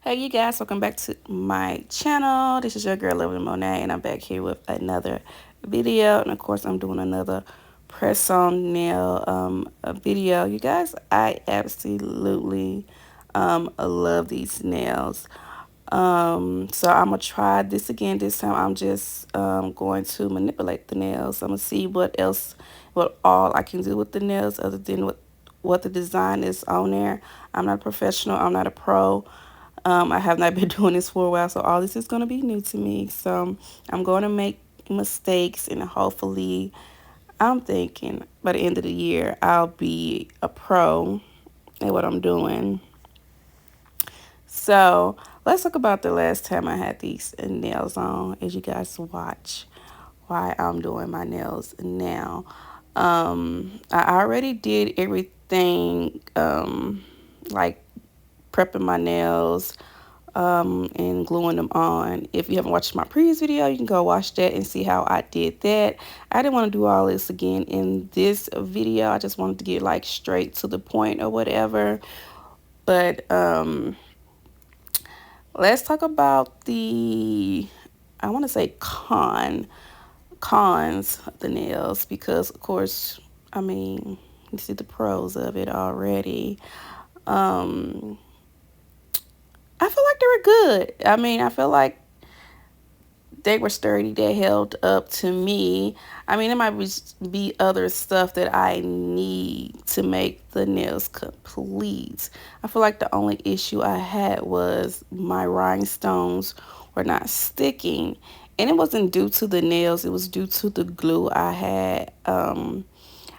Hey you guys, welcome back to my channel. This is your girl Living Monet, and I'm back here with another video. And of course, I'm doing another press on nail a video. You guys, I absolutely love these nails. So I'm gonna try this again. This time I'm just going to manipulate the nails. I'm gonna see what all I can do with the nails other than what the design is on there. I'm not a professional, I'm not a pro. I have not been doing this for a while, so all this is going to be new to me. So I'm going to make mistakes, and hopefully, I'm thinking by the end of the year, I'll be a pro at what I'm doing. So let's talk about the last time I had these nails on, as you guys watch why I'm doing my nails now. I already did everything, like prepping my nails, and gluing them on. If you haven't watched my previous video, you can go watch that and see how I did that. I didn't want to do all this again in this video. I just wanted to get like straight to the point or whatever. But let's talk about I want to say cons of the nails, because of course, I mean, you see the pros of it already. Um, I feel like they were good. I mean, I feel like they were sturdy. They held up to me. I mean, it might be other stuff that I need to make the nails complete. I feel like the only issue I had was my rhinestones were not sticking. And it wasn't due to the nails. It was due to the glue I had.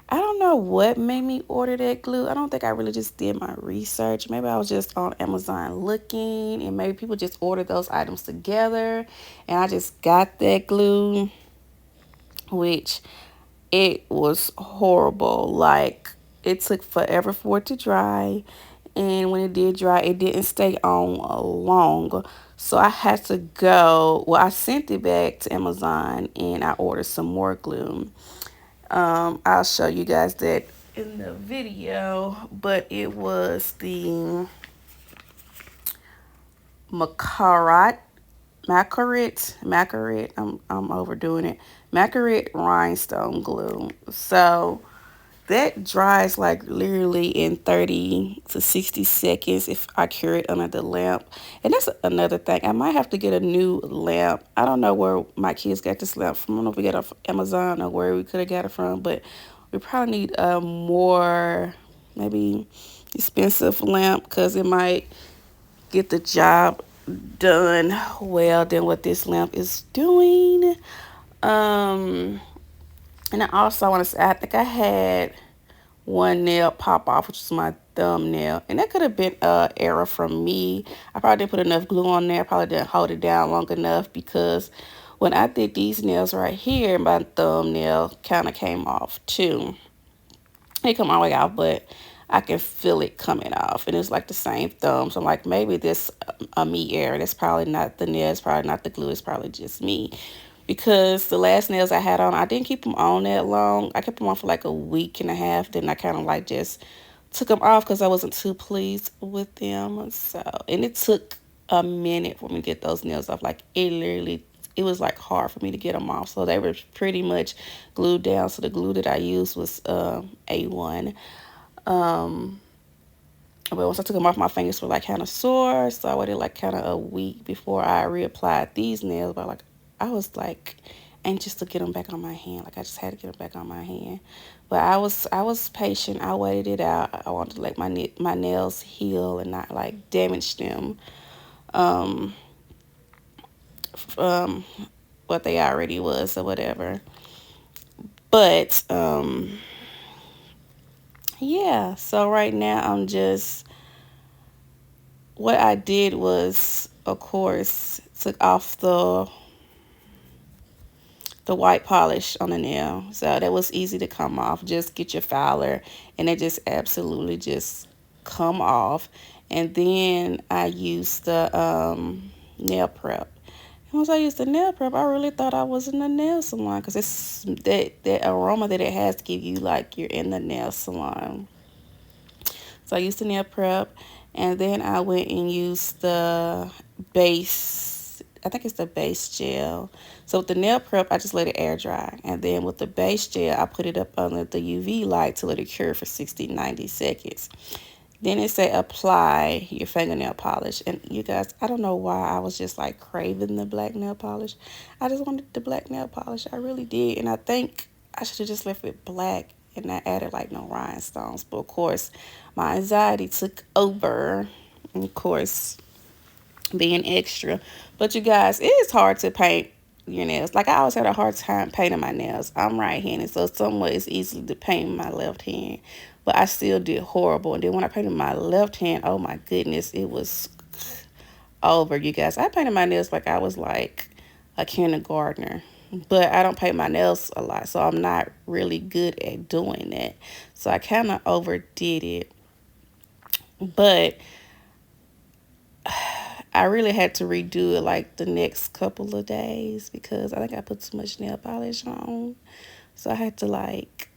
I don't know what made me order that glue. I don't think I really just did my research. Maybe I was just on Amazon looking, and maybe people just ordered those items together, and I just got that glue, which it was horrible. Like, it took forever for it to dry, and when it did dry, it didn't stay on long. So I had to I sent it back to Amazon, and I ordered some more glue. I'll show you guys that in the video, but it was the Macarat, Macarit. I'm overdoing it. Macarit rhinestone glue. So that dries like literally in 30 to 60 seconds if I cure it under the lamp. And that's another thing. I might have to get a new lamp. I don't know where my kids got this lamp from. I don't know if we got it off Amazon or where we could have got it from, but we probably need a more, maybe expensive lamp, because it might get the job done well than what this lamp is doing. Um, and I also want to say, I think I had one nail pop off, which is my thumbnail, and that could have been a error from me. I probably didn't put enough glue on there. Probably didn't hold it down long enough, because when I did these nails right here, my thumbnail kind of came off too. It come all the way off, but I can feel it coming off, and it's like the same thumb. So I'm like, maybe this a me error. That's probably not the nail. It's probably not the glue. It's probably just me, because the last nails I had on, I didn't keep them on that long. I kept them on for like a week and a half. Then I kind of like just took them off because I wasn't too pleased with them. So, and it took a minute for me to get those nails off. Like, it was like hard for me to get them off. So they were pretty much glued down. So the glue that I used was A1. Um, but once I took them off, my fingers were like kind of sore. So I waited like kind of a week before I reapplied these nails. But like, I was like anxious to get them back on my hand. Like, I just had to get them back on my hand. But I was patient. I waited it out. I wanted to let my nails heal and not like damage them. Um, um, what they already was or whatever. But yeah. So right now what I did was, of course, took off the white polish on the nail. So that was easy to come off. Just get your filer, and it just absolutely just come off. And then I used the nail prep. And once I used the nail prep, I really thought I was in the nail salon, because it's that aroma that it has to give you like you're in the nail salon. So I used the nail prep, And then I went and used the base, I think it's the base gel. So with the nail prep, I just let it air dry. And then with the base gel, I put it up under the UV light to let it cure for 60, 90 seconds. Then it say apply your fingernail polish. And you guys, I don't know why I was just like craving the black nail polish. I just wanted the black nail polish. I really did. And I think I should have just left it black and not added like no rhinestones. But of course, my anxiety took over. And of course, being extra. But you guys, it is hard to paint your nails. Like I always had a hard time painting my nails. I'm right-handed, so somewhat it's easy to paint my left hand. But I still did horrible. And then when I painted my left hand, oh my goodness, it was over, you guys. I painted my nails like I was like a kindergartner. But I don't paint my nails a lot, so I'm not really good at doing that. So I kind of overdid it. But I really had to redo it like the next couple of days because I think I put too much nail polish on. So I had to like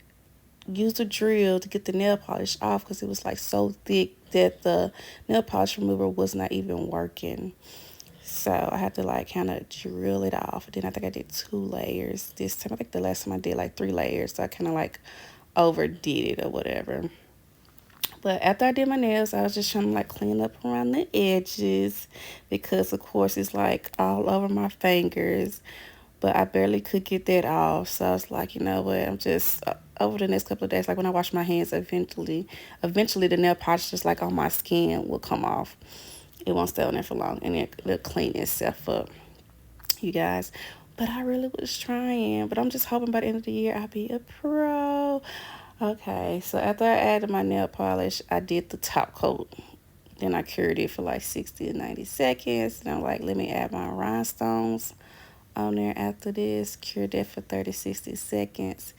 use a drill to get the nail polish off because it was like so thick that the nail polish remover was not even working. So I had to like kind of drill it off. Then I think I did 2 layers this time. I think the last time I did like 3 layers. So I kind of like overdid it or whatever. But after I did my nails, I was just trying to like clean up around the edges because of course it's like all over my fingers. But I barely could get that off. So I was like, you know what, I'm just over the next couple of days, like when I wash my hands, eventually the nail polish just like on my skin will come off. It won't stay on there for long and it'll clean itself up, you guys. But I really was trying. But I'm just hoping by the end of the year I'll be a pro. Okay, so after I added my nail polish, I did the top coat. Then I cured it for like 60 to 90 seconds. And I'm like, let me add my rhinestones on there after this. Cured that for 30, 60 seconds.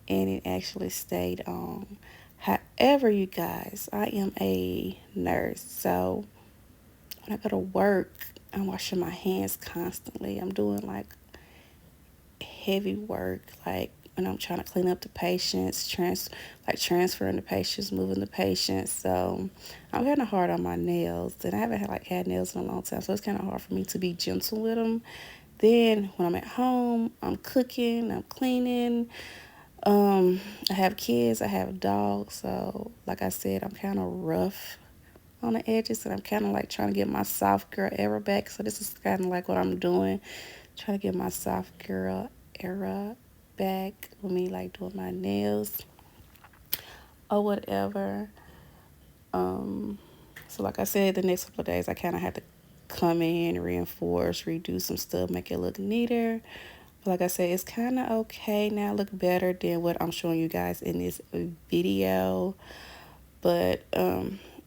And it actually stayed on. However, you guys, I am a nurse. So when I go to work, I'm washing my hands constantly. I'm doing like heavy work, like when I'm trying to clean up the patients, transferring the patients, moving the patients. So I'm kind of hard on my nails, and I haven't had nails in a long time, so it's kind of hard for me to be gentle with them. Then when I'm at home, I'm cooking, I'm cleaning. I have kids, I have a dog, so like I said, I'm kind of rough on the edges, and I'm kind of like trying to get my soft girl era back. So this is kind of like what I'm doing, trying to get my soft girl era back with me like doing my nails or whatever. So like I said, the next couple of days I kind of had to come in, reinforce, redo some stuff, make it look neater. But like I said, it's kind of okay now, look better than what I'm showing you guys in this video. But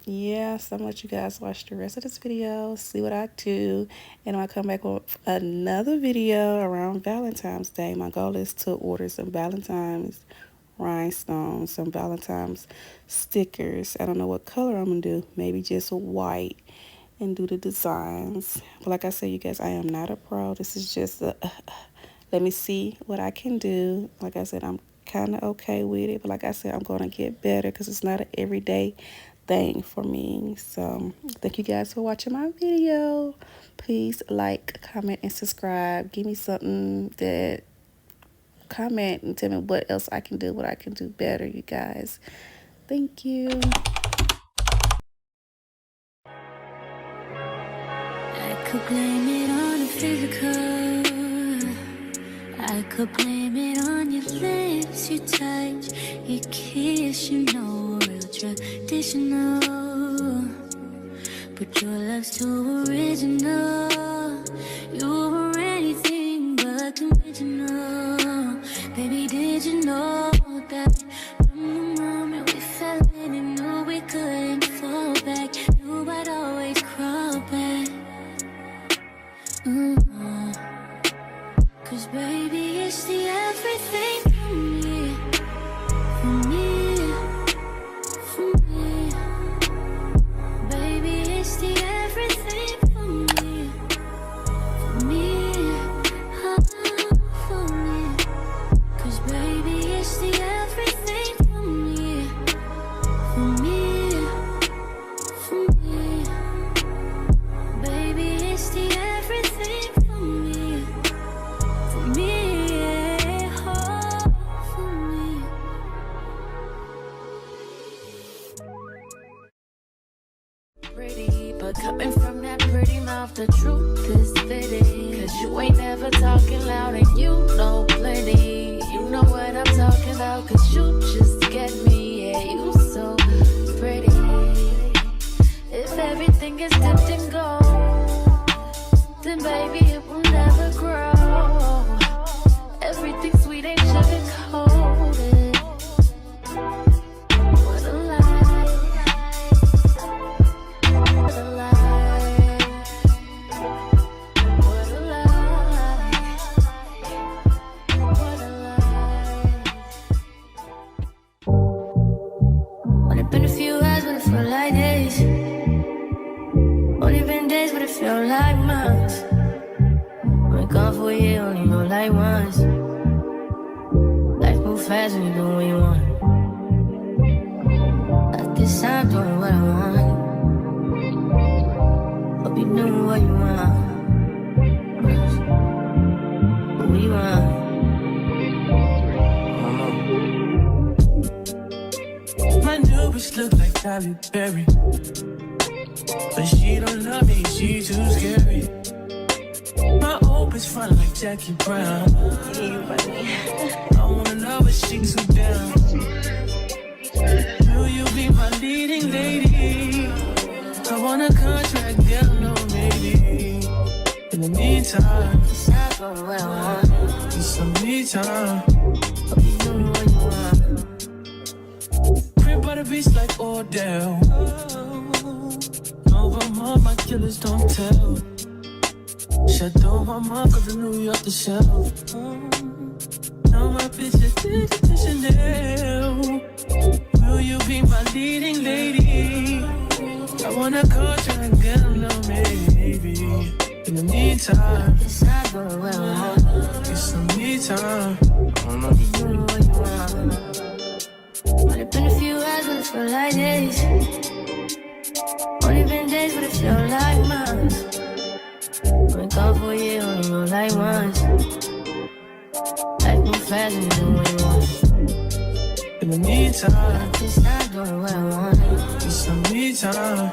yeah, so I'm gonna let you guys watch the rest of this video, see what I do, and I'll come back with another video around Valentine's Day. My goal is to order some Valentine's rhinestones, some Valentine's stickers. I don't know what color I'm gonna do, maybe just white, and do the designs. But like I said, you guys, I am not a pro. This is just a let me see what I can do. Like I said, I'm kind of okay with it, but like I said, I'm gonna get better because it's not an everyday thing for me. So thank you guys for watching my video. Please like, comment, and subscribe. Give me something that comment and tell me what else I can do, what I can do better, you guys. Thank you. I could blame it on the physical. I could blame it on your lips, your touch, your kiss, you know, real traditional. But your love's too original. You were anything but conventional. Baby, did you know that from the moment we fell in and knew we couldn't fall back, knew I'd always crawl back. Cause baby, it's the everything for me, for me, for me. Baby, it's the everything for me, for me, for me. Cause baby, it's the everything for me, for me. But coming from that pretty mouth, the truth is fitting. Cause you ain't never talking loud and you know plenty. You know what I'm talking about, cause you just get me. Yeah, you so pretty. If everything is dipped in gold, then baby it will never grow. Everything sweet ain't sugar coated. What a lie. What a lie. What a lie. What a lie. Only been a few hours, but it felt like days. Only been days, but it felt like months. Been gone for a year, only know like once. Life move fast when you do what you want. At this time, doing what I want. Hope you doing what you want. What you want? My new bitch look like Halle Berry, but she don't love me, she too scary. My old bitch front like Jackie Brown. I wanna know but she too down. Will you be my leading lady? I want a contract, girl, no maybe. In the meantime, It's not going what I want. need some me time. Hope you doing what you want. Crib by the beach like Odell. Over my killers don't tell. Chateau Mama, cause I New York the shelf. Now my bitch is to Chanel. Will you be my leading lady? I want a contract, girl, no maybe. In the meantime, It's not going what I want. get some me time. Hope you doing what you want. Only been a few hours, but it felt like days. Only been days, but it felt like months. Been gone for a year, only know like once. Life move fast when you do what you want. In the meantime, Just not doing what I want. get some me time.